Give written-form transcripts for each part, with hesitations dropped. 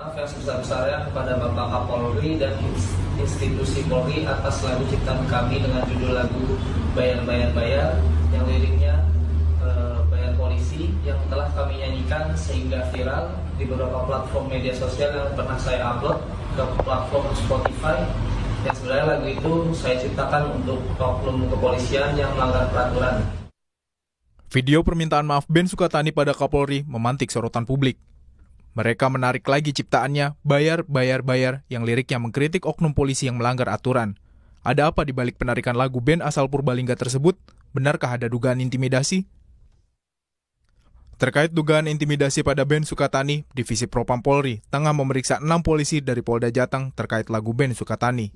Maaf yang sebesar-besarnya kepada Bapak Kapolri dan institusi Polri atas lagu ciptaan kami dengan judul lagu Bayar-Bayar-Bayar yang liriknya bayar polisi yang telah kami nyanyikan sehingga viral di beberapa platform media sosial yang pernah saya upload ke platform Spotify. Yang sebenarnya lagu itu saya ciptakan untuk oknum kepolisian yang melanggar peraturan. Video permintaan maaf Ben Sukatani pada Kapolri memantik sorotan publik. Mereka menarik lagi ciptaannya Bayar, Bayar, Bayar yang liriknya mengkritik oknum polisi yang melanggar aturan. Ada apa di balik penarikan lagu band asal Purbalingga tersebut? Benarkah ada dugaan intimidasi? Terkait dugaan intimidasi pada Ben Sukatani, Divisi Propam Polri tengah memeriksa 6 polisi dari Polda Jateng terkait lagu Ben Sukatani.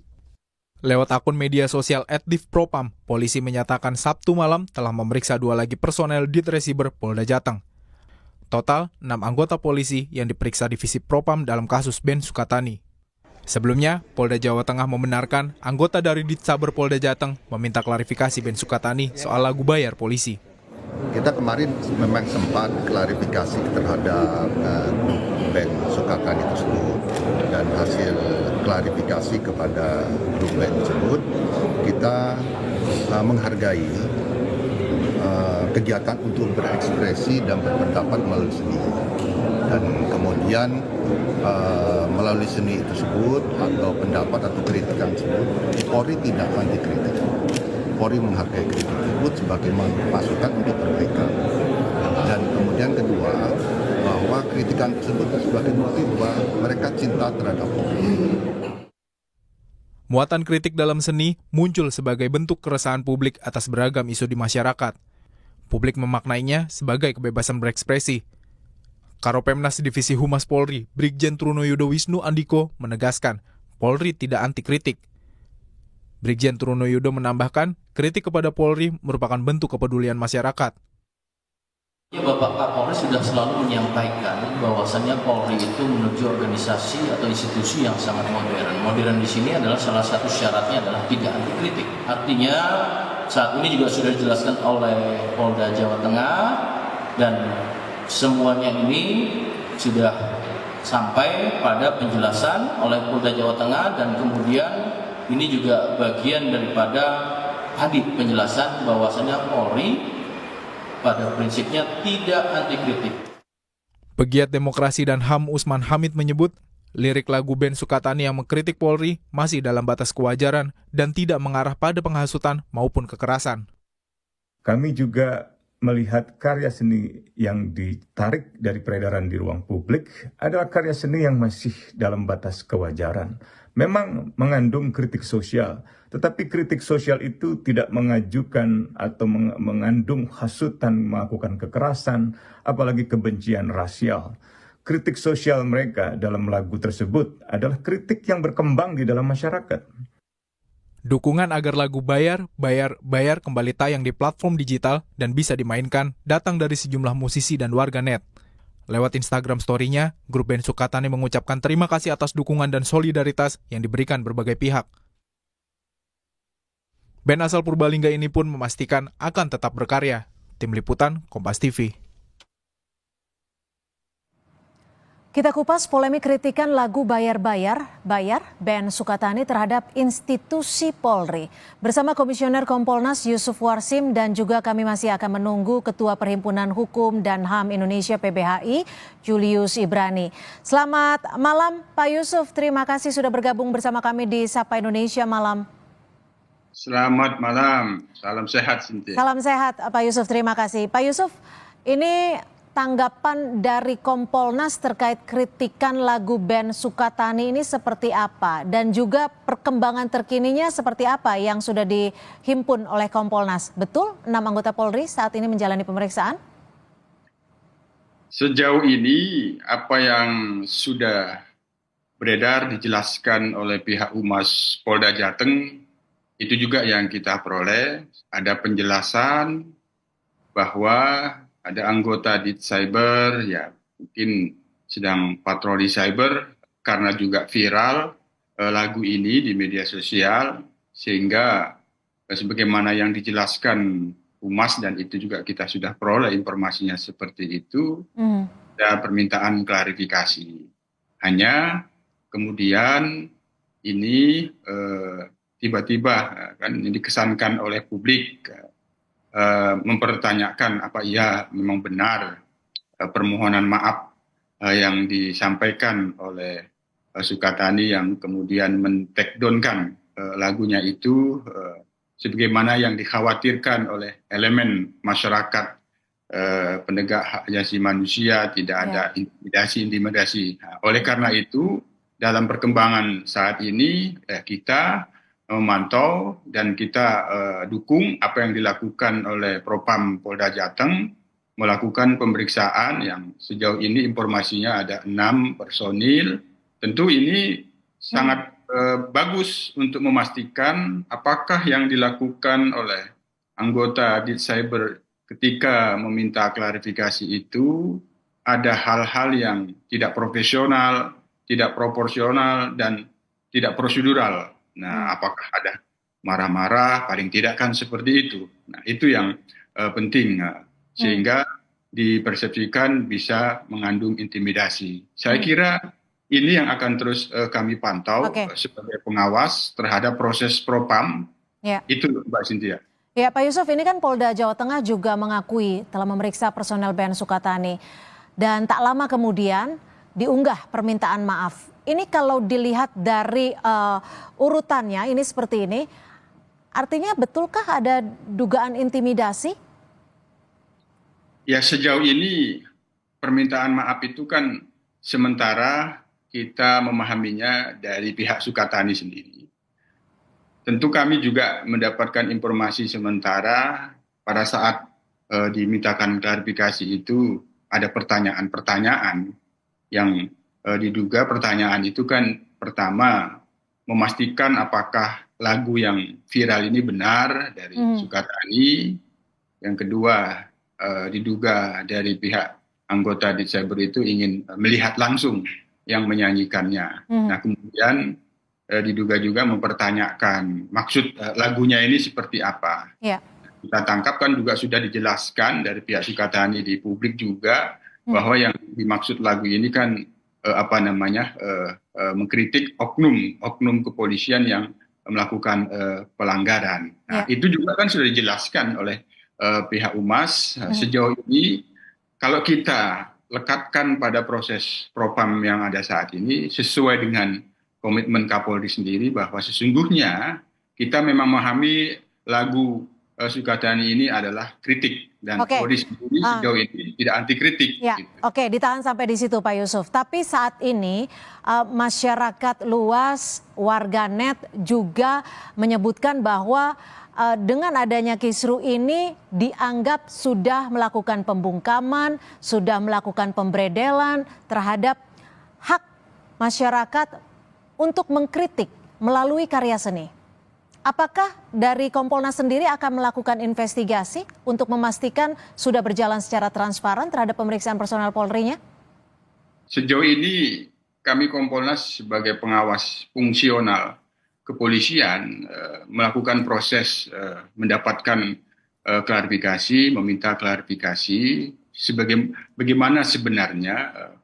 Lewat akun media sosial @divpropam, polisi menyatakan Sabtu malam telah memeriksa 2 lagi personel Ditresiber Polda Jateng. Total, 6 anggota polisi yang diperiksa Divisi Propam dalam kasus Ben Sukatani. Sebelumnya, Polda Jawa Tengah membenarkan anggota dari Ditsaber Polda Jateng meminta klarifikasi Ben Sukatani soal lagu Bayar Polisi. Kita kemarin memang sempat klarifikasi terhadap Ben Sukatani tersebut, dan hasil klarifikasi kepada grup band tersebut, kita menghargai kegiatan untuk berekspresi dan berpendapat melalui seni. Dan kemudian melalui seni tersebut atau pendapat atau kritikan tersebut, Polri tidak anti kritik. Polri menghargai kritik tersebut sebagai masukan untuk perbaikan. Dan kemudian kedua, bahwa kritikan tersebut sebagai bukti bahwa mereka cinta terhadap Polri. Muatan kritik dalam seni muncul sebagai bentuk keresahan publik atas beragam isu di masyarakat. Publik memaknainya sebagai kebebasan berekspresi. Karopemnas Divisi Humas Polri, Brigjen Trunoyudo Wisnu Andiko, menegaskan Polri tidak anti kritik. Brigjen Trunoyudo menambahkan, kritik kepada Polri merupakan bentuk kepedulian masyarakat. Bapak Kapolri sudah selalu menyampaikan bahwasannya Polri itu menuju organisasi atau institusi yang sangat modern. Modern di sini adalah salah satu syaratnya adalah tidak anti kritik. Artinya saat ini juga sudah dijelaskan oleh Polda Jawa Tengah dan semuanya ini sudah sampai pada penjelasan oleh Polda Jawa Tengah, dan kemudian ini juga bagian daripada tadi penjelasan bahwasannya Polri pada prinsipnya tidak anti kritik. Pegiat Demokrasi dan HAM Usman Hamid menyebut, lirik lagu Ben Sukatani yang mengkritik Polri masih dalam batas kewajaran dan tidak mengarah pada penghasutan maupun kekerasan. Kami juga melihat karya seni yang ditarik dari peredaran di ruang publik adalah karya seni yang masih dalam batas kewajaran. Memang mengandung kritik sosial, tetapi kritik sosial itu tidak mengajukan atau mengandung hasutan melakukan kekerasan, apalagi kebencian rasial. Kritik sosial mereka dalam lagu tersebut adalah kritik yang berkembang di dalam masyarakat. Dukungan agar lagu Bayar, Bayar, Bayar kembali tayang di platform digital dan bisa dimainkan datang dari sejumlah musisi dan warganet. Lewat Instagram story-nya, grup Ben Sukatani mengucapkan terima kasih atas dukungan dan solidaritas yang diberikan berbagai pihak. Band asal Purbalingga ini pun memastikan akan tetap berkarya. Tim Liputan, Kompas TV. Kita kupas polemik kritikan lagu Bayar-Bayar, Ben Sukatani terhadap institusi Polri. Bersama Komisioner Kompolnas Yusuf Warsim dan juga kami masih akan menunggu Ketua Perhimpunan Hukum dan HAM Indonesia PBHI, Julius Ibrani. Selamat malam Pak Yusuf, terima kasih sudah bergabung bersama kami di Sapa Indonesia Malam. Selamat malam, salam sehat Sinti. Salam sehat Pak Yusuf, terima kasih. Pak Yusuf, ini tanggapan dari Kompolnas terkait kritikan lagu Ben Sukatani ini seperti apa? Dan juga perkembangan terkininya seperti apa yang sudah dihimpun oleh Kompolnas? Betul 6 anggota Polri saat ini menjalani pemeriksaan? Sejauh ini apa yang sudah beredar dijelaskan oleh pihak Humas Polda Jateng itu juga yang kita peroleh. Ada penjelasan bahwa ada anggota di cyber, ya mungkin sedang patroli cyber karena juga viral lagu ini di media sosial, sehingga sebagaimana yang dijelaskan Humas dan itu juga kita sudah peroleh informasinya seperti itu, ada permintaan klarifikasi. Hanya kemudian ini tiba-tiba kan ini dikesankan oleh publik mempertanyakan apa iya memang benar permohonan maaf yang disampaikan oleh Sukatani yang kemudian men-takedown-kan lagunya itu sebagaimana yang dikhawatirkan oleh elemen masyarakat penegak hak asasi manusia, tidak ada intimidasi. Nah, oleh karena itu dalam perkembangan saat ini kita memantau dan kita dukung apa yang dilakukan oleh Propam Polda Jateng, melakukan pemeriksaan yang sejauh ini informasinya ada 6 personil. Tentu ini sangat bagus untuk memastikan apakah yang dilakukan oleh anggota Ditcyber ketika meminta klarifikasi itu ada hal-hal yang tidak profesional, tidak proporsional, dan tidak prosedural. Nah, apakah ada marah-marah? Paling tidak kan seperti itu. Nah, itu yang penting, sehingga dipersepsikan bisa mengandung intimidasi. Saya kira ini yang akan terus kami pantau sebagai pengawas terhadap proses Propam. Itu Mbak Cynthia. Ya, Pak Yusuf, ini kan Polda Jawa Tengah juga mengakui telah memeriksa personel BEN Sukatani. Dan tak lama kemudian diunggah permintaan maaf. Ini kalau dilihat dari urutannya ini seperti ini, artinya betulkah ada dugaan intimidasi? Ya, sejauh ini permintaan maaf itu kan sementara kita memahaminya dari pihak Sukatani sendiri. Tentu kami juga mendapatkan informasi sementara pada saat dimintakan klarifikasi itu ada pertanyaan-pertanyaan yang diduga pertanyaan itu kan pertama memastikan apakah lagu yang viral ini benar dari Sukatani. Yang kedua diduga dari pihak anggota Ditcyber itu ingin melihat langsung yang menyanyikannya. Nah, kemudian diduga juga mempertanyakan maksud lagunya ini seperti apa. Kita tangkap kan juga sudah dijelaskan dari pihak Sukatani di publik juga bahwa yang dimaksud lagu ini kan mengkritik oknum kepolisian yang melakukan pelanggaran. Nah, itu juga kan sudah dijelaskan oleh pihak Humas. Sejauh ini kalau kita lekatkan pada proses Propam yang ada saat ini sesuai dengan komitmen Kapolri sendiri bahwa sesungguhnya kita memang memahami lagu Sukatani ini adalah kritik dan Polri sendiri sejauh ini tidak anti kritik. Oke, ditahan sampai di situ Pak Yusuf. Tapi saat ini masyarakat luas, warganet juga menyebutkan bahwa dengan adanya kisru ini dianggap sudah melakukan pembungkaman, sudah melakukan pemberedelan terhadap hak masyarakat untuk mengkritik melalui karya seni. Apakah dari Kompolnas sendiri akan melakukan investigasi untuk memastikan sudah berjalan secara transparan terhadap pemeriksaan personal Polri-nya? Sejauh ini kami Kompolnas sebagai pengawas fungsional kepolisian melakukan proses mendapatkan klarifikasi, meminta klarifikasi bagaimana sebenarnya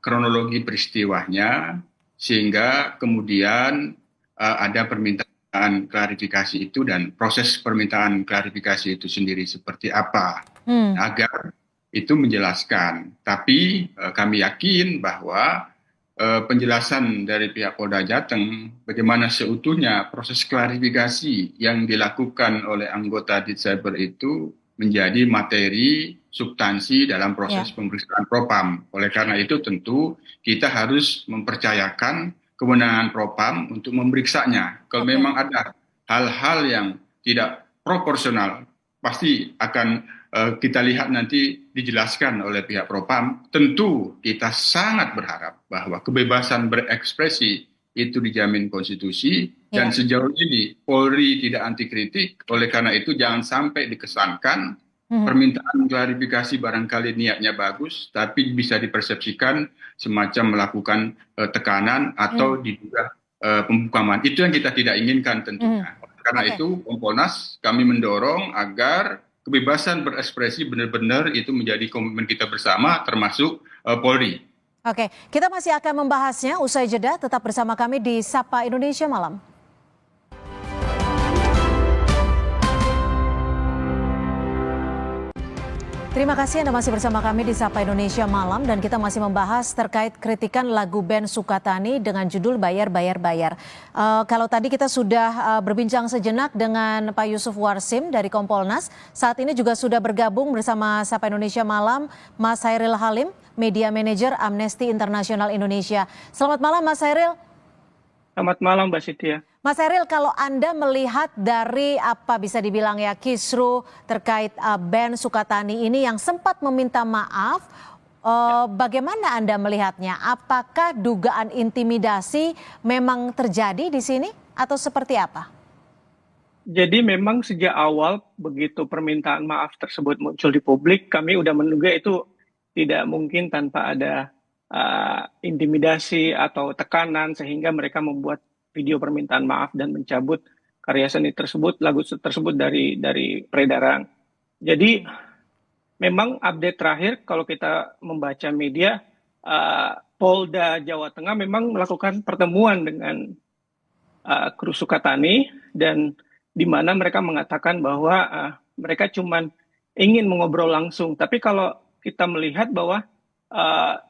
kronologi peristiwanya sehingga kemudian ada permintaan klarifikasi itu dan proses permintaan klarifikasi itu sendiri seperti apa agar itu menjelaskan. Tapi kami yakin bahwa penjelasan dari pihak Polda Jateng bagaimana seutuhnya proses klarifikasi yang dilakukan oleh anggota Ditcyber itu menjadi materi substansi dalam proses pemeriksaan Propam. Oleh karena itu tentu kita harus mempercayakan kewenangan Propam untuk memeriksanya. Kalau memang ada hal-hal yang tidak proporsional, pasti akan kita lihat nanti dijelaskan oleh pihak Propam. Tentu kita sangat berharap bahwa kebebasan berekspresi itu dijamin konstitusi dan sejauh ini Polri tidak anti kritik. Oleh karena itu jangan sampai dikesankan permintaan klarifikasi barangkali niatnya bagus, tapi bisa dipersepsikan semacam melakukan tekanan atau diduga pembungkaman. Itu yang kita tidak inginkan tentunya. Karena itu Kompolnas kami mendorong agar kebebasan berekspresi benar-benar itu menjadi komitmen kita bersama termasuk Polri. Oke, kita masih akan membahasnya usai jeda. Tetap bersama kami di Sapa Indonesia Malam. Terima kasih Anda masih bersama kami di Sapa Indonesia Malam dan kita masih membahas terkait kritikan lagu band Sukatani dengan judul Bayar Bayar Bayar. Kalau tadi kita sudah berbincang sejenak dengan Pak Yusuf Warsim dari Kompolnas, saat ini juga sudah bergabung bersama Sapa Indonesia Malam Mas Hairil Halim, Media Manager Amnesty International Indonesia. Selamat malam Mas Hairil. Selamat malam Mbak Siti. Mas Hairil, kalau Anda melihat dari apa bisa dibilang ya kisru terkait band Sukatani ini yang sempat meminta maaf, bagaimana Anda melihatnya? Apakah dugaan intimidasi memang terjadi di sini atau seperti apa? Jadi memang sejak awal begitu permintaan maaf tersebut muncul di publik, kami udah menduga itu tidak mungkin tanpa ada intimidasi atau tekanan sehingga mereka membuat video permintaan maaf dan mencabut karya seni tersebut, lagu tersebut dari peredaran. Jadi memang update terakhir kalau kita membaca media, Polda Jawa Tengah memang melakukan pertemuan dengan kru Sukatani dan di mana mereka mengatakan bahwa mereka cuma ingin mengobrol langsung. Tapi kalau kita melihat bahwa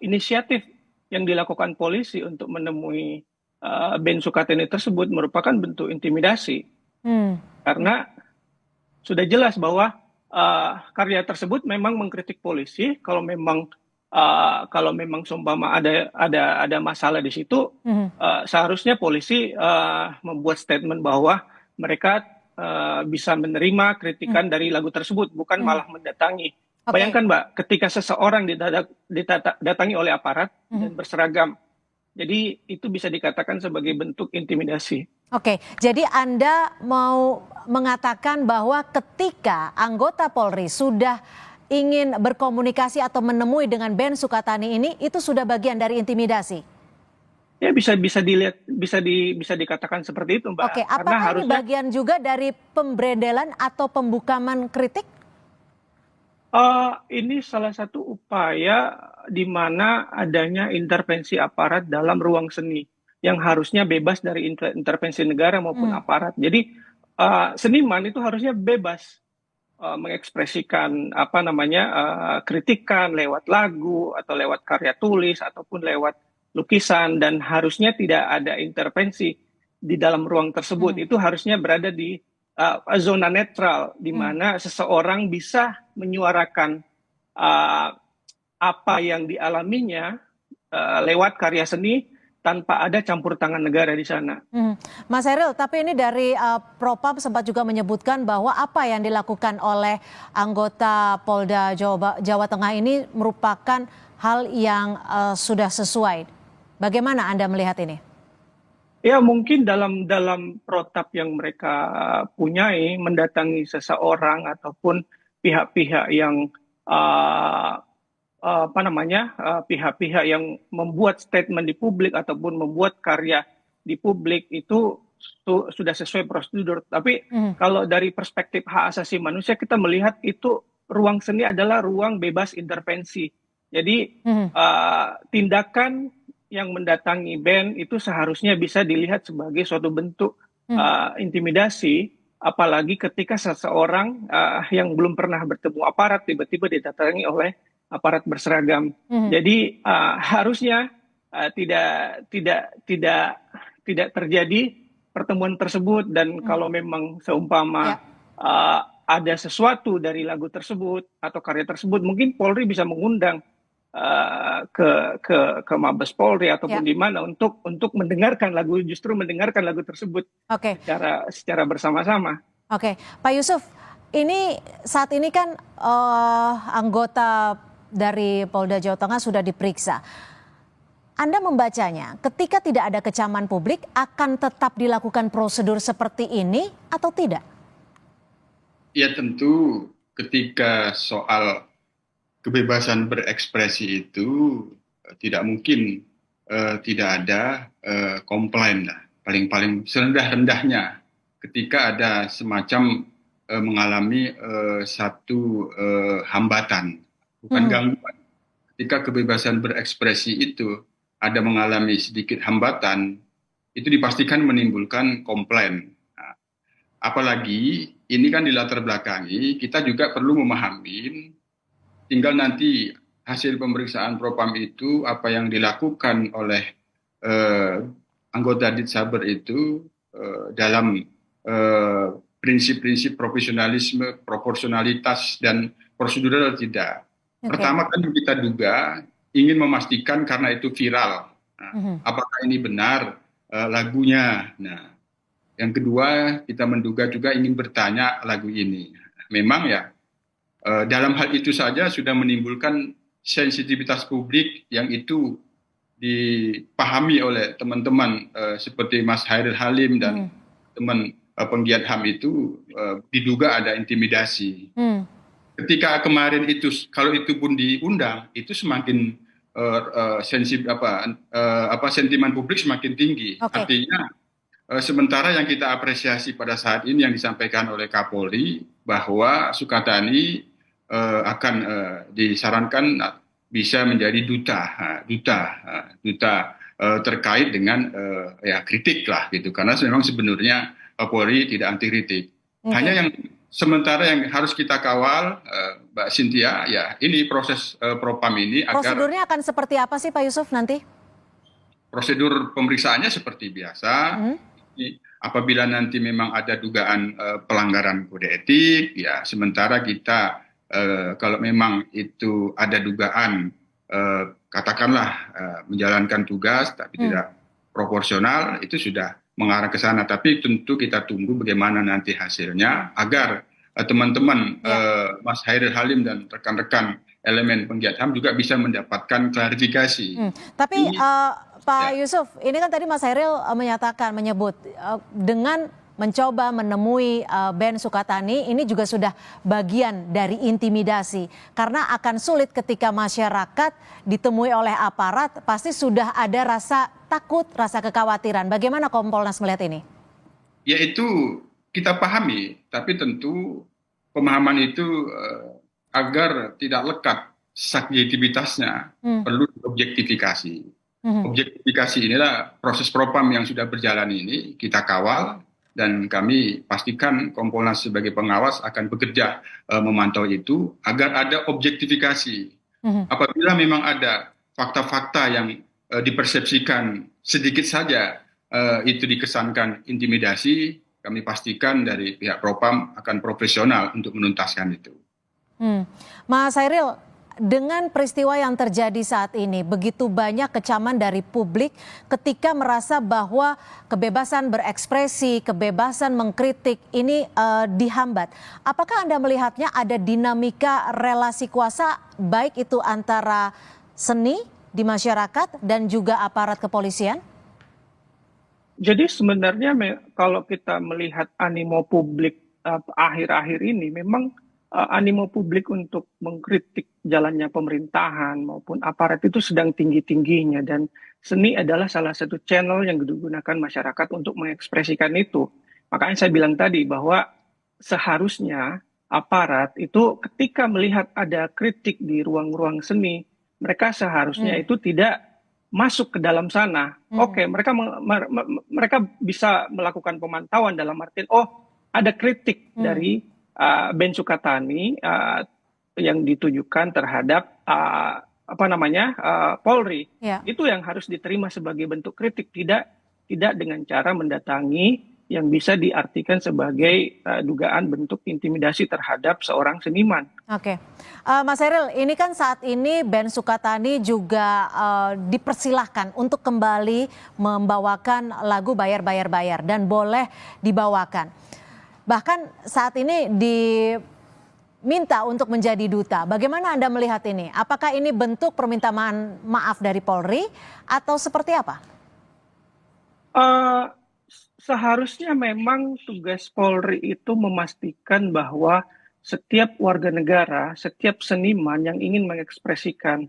inisiatif yang dilakukan polisi untuk menemui band Sukatani tersebut merupakan bentuk intimidasi. Karena sudah jelas bahwa karya tersebut memang mengkritik polisi. Kalau memang seumpama ada masalah di situ, seharusnya polisi membuat statement bahwa mereka bisa menerima kritikan dari lagu tersebut, bukan malah mendatangi. Bayangkan Mbak, ketika seseorang didatangi oleh aparat dan berseragam, jadi itu bisa dikatakan sebagai bentuk intimidasi. Oke, jadi Anda mau mengatakan bahwa ketika anggota Polri sudah ingin berkomunikasi atau menemui dengan band Sukatani ini, itu sudah bagian dari intimidasi? Ya bisa dilihat, bisa dikatakan seperti itu Mbak. Oke, apakah ini bagian juga dari pemberedelan atau pembukaman kritik? Ini salah satu upaya di mana adanya intervensi aparat dalam ruang seni yang harusnya bebas dari intervensi negara maupun aparat. Jadi seniman itu harusnya bebas mengekspresikan kritikan lewat lagu atau lewat karya tulis ataupun lewat lukisan dan harusnya tidak ada intervensi di dalam ruang tersebut. Itu harusnya berada di zona netral di mana seseorang bisa menyuarakan apa yang dialaminya lewat karya seni tanpa ada campur tangan negara di sana. Mas Hairil, tapi ini dari Propam sempat juga menyebutkan bahwa apa yang dilakukan oleh anggota Polda Jawa Tengah ini merupakan hal yang sudah sesuai. Bagaimana Anda melihat ini? Ya mungkin dalam protap yang mereka punyai mendatangi seseorang ataupun pihak-pihak yang pihak-pihak yang membuat statement di publik ataupun membuat karya di publik itu sudah sesuai prosedur. Tapi kalau dari perspektif hak asasi manusia kita melihat itu ruang seni adalah ruang bebas intervensi. Jadi tindakan yang mendatangi band itu seharusnya bisa dilihat sebagai suatu bentuk intimidasi, apalagi ketika seseorang yang belum pernah bertemu aparat tiba-tiba didatangi oleh aparat berseragam. Jadi harusnya tidak terjadi pertemuan tersebut dan kalau memang seumpama ada sesuatu dari lagu tersebut atau karya tersebut, mungkin Polri bisa mengundang ke Mabes Polri ataupun di mana untuk mendengarkan lagu tersebut secara bersama-sama. Oke, Pak Yusuf, saat ini kan anggota dari Polda Jawa Tengah sudah diperiksa. Anda membacanya, ketika tidak ada kecaman publik, akan tetap dilakukan prosedur seperti ini atau tidak? Ya tentu ketika soal kebebasan berekspresi itu tidak mungkin tidak ada komplain lah. Paling serendah-rendahnya ketika ada semacam mengalami satu hambatan, bukan gangguan. ketika kebebasan berekspresi itu ada mengalami sedikit hambatan, itu dipastikan menimbulkan komplain. Nah, apalagi ini kan dilatar belakangi, kita juga perlu memahami, tinggal nanti hasil pemeriksaan Propam itu apa yang dilakukan oleh anggota Ditsaber itu dalam prinsip-prinsip profesionalisme, proporsionalitas, dan prosedural tidak. Pertama kan kita duga ingin memastikan karena itu viral. Nah, apakah ini benar lagunya? Nah, yang kedua kita menduga juga ingin bertanya lagu ini. Memang ya dalam hal itu saja sudah menimbulkan sensitivitas publik yang itu dipahami oleh teman-teman seperti Mas Hairil Halim dan teman penggiat HAM itu diduga ada intimidasi. Ketika kemarin itu kalau itu pun diundang itu semakin sentimen publik semakin tinggi. Artinya sementara yang kita apresiasi pada saat ini yang disampaikan oleh Kapolri bahwa Sukatani akan disarankan bisa menjadi duta terkait dengan kritik lah gitu, karena memang sebenarnya Polri tidak anti kritik. Hanya yang sementara yang harus kita kawal, Mbak Cynthia, ya ini proses Propam ini agar prosedurnya akan seperti apa sih Pak Yusuf nanti? Prosedur pemeriksaannya seperti biasa. Apabila nanti memang ada dugaan pelanggaran kode etik, ya sementara kita kalau memang itu ada dugaan katakanlah menjalankan tugas tapi tidak proporsional, itu sudah mengarah ke sana. Tapi tentu kita tunggu bagaimana nanti hasilnya agar teman-teman Mas Hairil Halim dan rekan-rekan elemen penggiat HAM juga bisa mendapatkan klarifikasi. Tapi Pak Yusuf, ini kan tadi Mas Hairil menyebut dengan mencoba menemui Ben Sukatani ini juga sudah bagian dari intimidasi. Karena akan sulit ketika masyarakat ditemui oleh aparat, pasti sudah ada rasa takut, rasa kekhawatiran. Bagaimana Kompolnas melihat ini? Ya itu kita pahami, tapi tentu pemahaman itu agar tidak lekat subjektivitasnya perlu objektifikasi. Objektifikasi inilah proses Propam yang sudah berjalan ini kita kawal. Dan kami pastikan Kompolnas sebagai pengawas akan bekerja memantau itu agar ada objektifikasi. Apabila memang ada fakta-fakta yang dipersepsikan sedikit saja itu dikesankan intimidasi, kami pastikan dari pihak Propam akan profesional untuk menuntaskan itu. Mas Hairil, dengan peristiwa yang terjadi saat ini, begitu banyak kecaman dari publik ketika merasa bahwa kebebasan berekspresi, kebebasan mengkritik ini dihambat. Apakah Anda melihatnya ada dinamika relasi kuasa baik itu antara seni di masyarakat dan juga aparat kepolisian? Jadi sebenarnya kalau kita melihat animo publik akhir-akhir ini, memang animo publik untuk mengkritik jalannya pemerintahan maupun aparat itu sedang tinggi-tingginya, dan seni adalah salah satu channel yang digunakan masyarakat untuk mengekspresikan itu. Makanya saya bilang tadi bahwa seharusnya aparat itu ketika melihat ada kritik di ruang-ruang seni, mereka seharusnya itu tidak masuk ke dalam sana. Oke, mereka bisa melakukan pemantauan dalam artian ada kritik dari Ben Sukatani yang ditujukan terhadap Polri. Itu yang harus diterima sebagai bentuk kritik, tidak dengan cara mendatangi yang bisa diartikan sebagai dugaan bentuk intimidasi terhadap seorang seniman. Oke, Mas Hairil, ini kan saat ini Ben Sukatani juga dipersilahkan untuk kembali membawakan lagu Bayar dan boleh dibawakan. Bahkan saat ini diminta untuk menjadi duta. Bagaimana Anda melihat ini? Apakah ini bentuk permintaan maaf dari Polri atau seperti apa? Seharusnya memang tugas Polri itu memastikan bahwa setiap warga negara, setiap seniman yang ingin mengekspresikan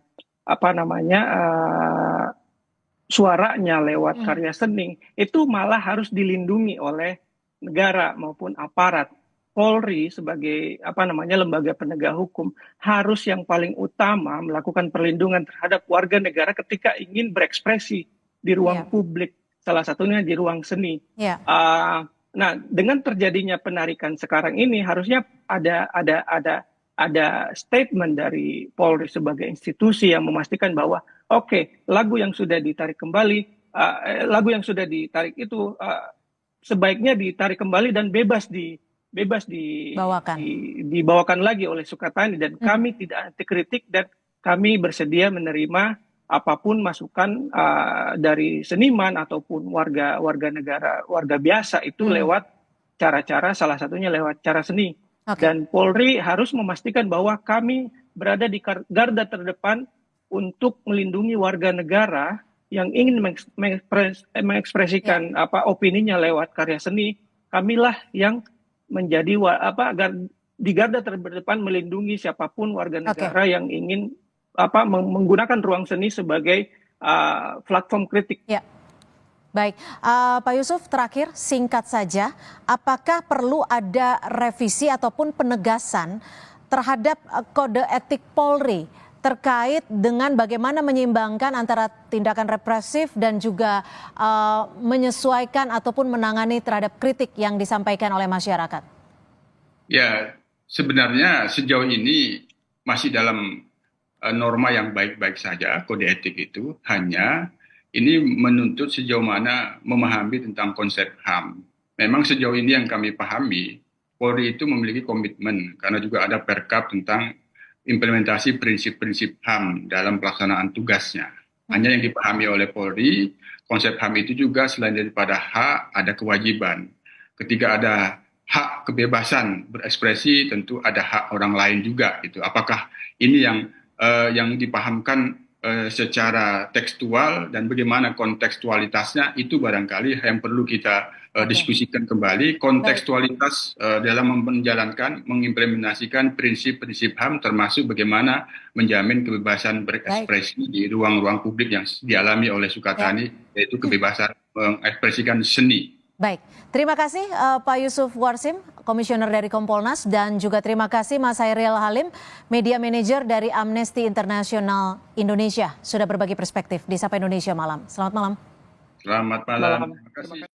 suaranya lewat karya seni, itu malah harus dilindungi oleh negara maupun aparat. Polri sebagai lembaga penegak hukum harus yang paling utama melakukan perlindungan terhadap warga negara ketika ingin berekspresi di ruang publik, salah satunya di ruang seni. Nah, dengan terjadinya penarikan sekarang ini harusnya ada statement dari Polri sebagai institusi yang memastikan bahwa lagu yang sudah ditarik kembali, lagu yang sudah ditarik itu sebaiknya ditarik kembali dan bebas dibawakan lagi oleh Sukatani, dan kami tidak anti kritik dan kami bersedia menerima apapun masukan dari seniman ataupun warga negara, warga biasa itu lewat cara-cara, salah satunya lewat cara seni. Dan Polri harus memastikan bahwa kami berada di garda terdepan untuk melindungi warga negara yang ingin mengekspresikan opininya lewat karya seni. Kamilah yang menjadi di garda terdepan melindungi siapapun warga negara yang ingin menggunakan ruang seni sebagai platform kritik. Ya. Baik, Pak Yusuf, terakhir singkat saja, apakah perlu ada revisi ataupun penegasan terhadap kode etik Polri terkait dengan bagaimana menyeimbangkan antara tindakan represif dan juga menyesuaikan ataupun menangani terhadap kritik yang disampaikan oleh masyarakat? Ya, sebenarnya sejauh ini masih dalam norma yang baik-baik saja kode etik itu, hanya ini menuntut sejauh mana memahami tentang konsep HAM. Memang sejauh ini yang kami pahami, Polri itu memiliki komitmen karena juga ada perkap tentang implementasi prinsip-prinsip HAM dalam pelaksanaan tugasnya. Hanya yang dipahami oleh Polri, konsep HAM itu juga selain daripada hak, ada kewajiban. Ketika ada hak kebebasan berekspresi, tentu ada hak orang lain juga. Gitu. Apakah ini yang dipahamkan secara tekstual dan bagaimana kontekstualitasnya, itu barangkali yang perlu kita diskusikan kembali. Kontekstualitas dalam menjalankan, mengimplementasikan prinsip-prinsip HAM, termasuk bagaimana menjamin kebebasan berekspresi di ruang-ruang publik yang dialami oleh Sukatani, yaitu kebebasan mengekspresikan seni. Baik, terima kasih Pak Yusuf Warsim, Komisioner dari Kompolnas, dan juga terima kasih Mas Hairil Halim, Media Manager dari Amnesty International Indonesia, sudah berbagi perspektif di Sapa Indonesia Malam. Selamat malam. Selamat malam. Terima kasih.